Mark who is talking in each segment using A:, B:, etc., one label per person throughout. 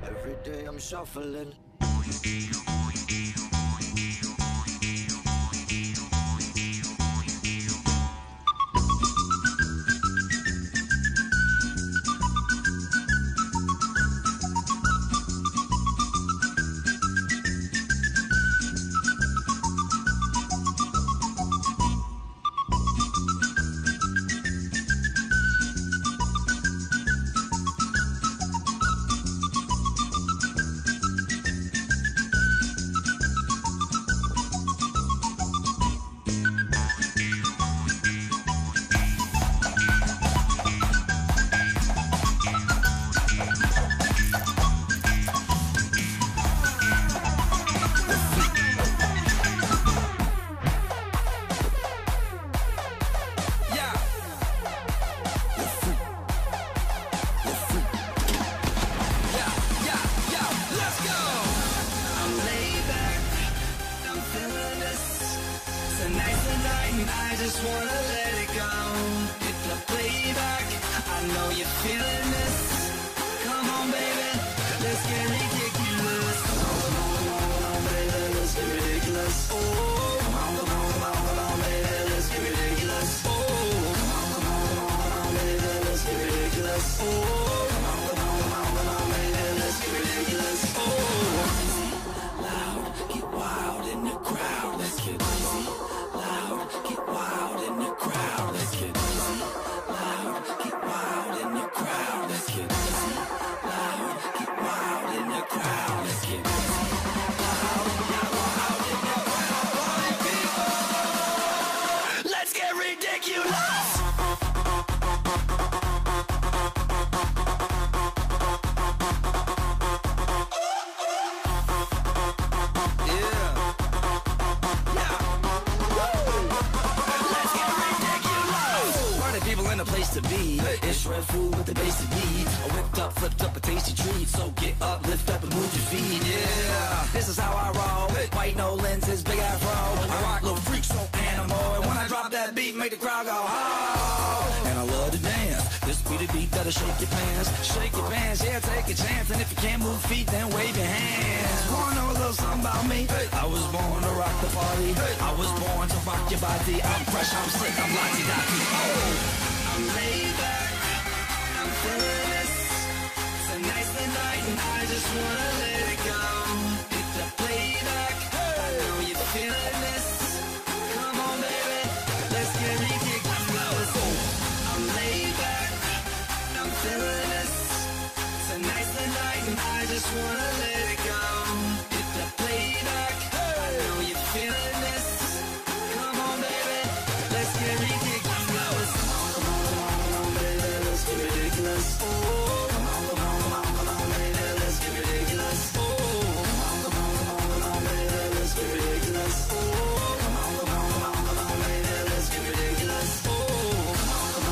A: Every day I'm shuffling. I just wanna let it go. Hit the playback, I know you're feeling this. Come on, baby, let's get ridiculous. Come on, baby, let's get ridiculous. Oh, come on, baby, let's get ridiculous. Oh, come on, baby, let's get ridiculous. Oh, come on, baby, let's get ridiculous. Oh, loud, get wild in the crowd. Let's get crazy. Loud, get wild in the crowd. Let's get crazy. Loud, get wild in the crowd. Let's get crazy. Loud, get wild in the crowd. Let's get crazy. Loud, get wild in the crowd. Party people, let's get ridiculous. A place to be. It's red food with the basic needs. I whipped up, flipped up a tasty treat. So get up, lift up and move your feet. Yeah, this is how I roll. White no lenses, big afro. I rock little freak, so animal. And when I drop that beat, make the crowd go oh. And I love to dance. This be the beat that'll shake your pants. Shake your pants, yeah, take a chance. And if you can't move feet, then wave your hands. Wanna know a little something about me? I was born to rock the party. I was born to rock your body. I'm fresh, I'm slick, I'm Lottie-Dottie. Oh, I'm laid back, I'm feeling this. It's a nice night and I just wanna let it go. Hit the playback, I know you're feeling this. Come on, baby, let's get ridiculous. I'm laid back, I'm feeling this. It's a nice night and I just wanna let it go. Hit the playback, I know you're feeling this. Come on, baby, let's get ridiculous. Ridiculous. Oh, come on, baby, let's get ridiculous. Oh, come on, baby, let's get ridiculous. Oh, come on, baby, let's get ridiculous. Oh, come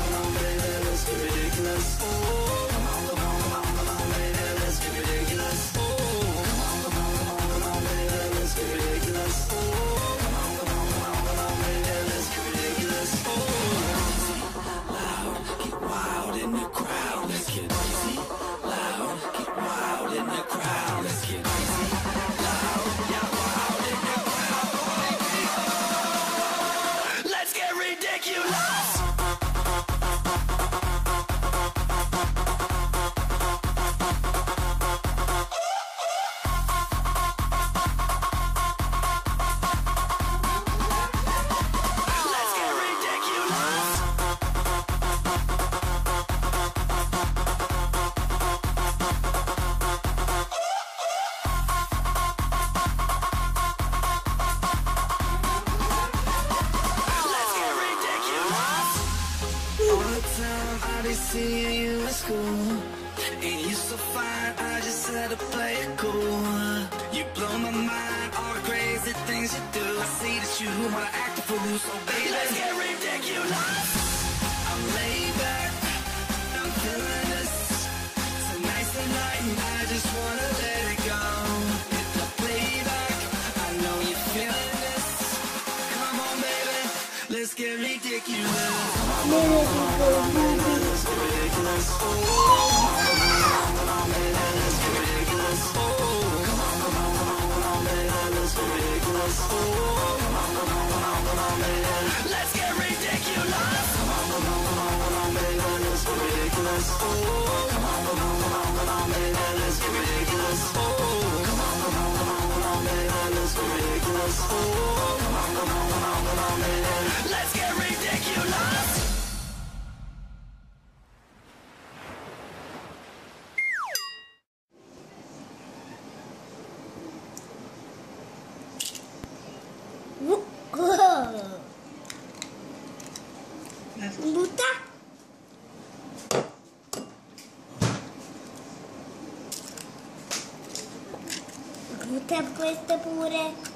A: on, baby, let's get ridiculous. Oh, come on, baby, let's get ridiculous. Oh, come on, baby, let's get ridiculous. Oh, come on, baby, let's get ridiculous. Oh, wild in the crowd, let's get crazy. Loud, get wild in the crowd, let's get crazy. Loud, get wild in the crowd, party people, let's get ridiculous. I be seeing you in school, and you so fine, I just had to play it cool. You blow my mind, all the crazy things you do. I see that you wanna act a fool, so baby, let's get ridiculous. I'm laid back, I'm feeling this. It's a nice night, and I just wanna let it go. Hit the playback, I know you're feeling this. Come on, baby, let's get ridiculous. Let's get ridiculous. Oh, come on, baby, let's get ridiculous. Let's get ridiculous.
B: Butta. Butta queste pure.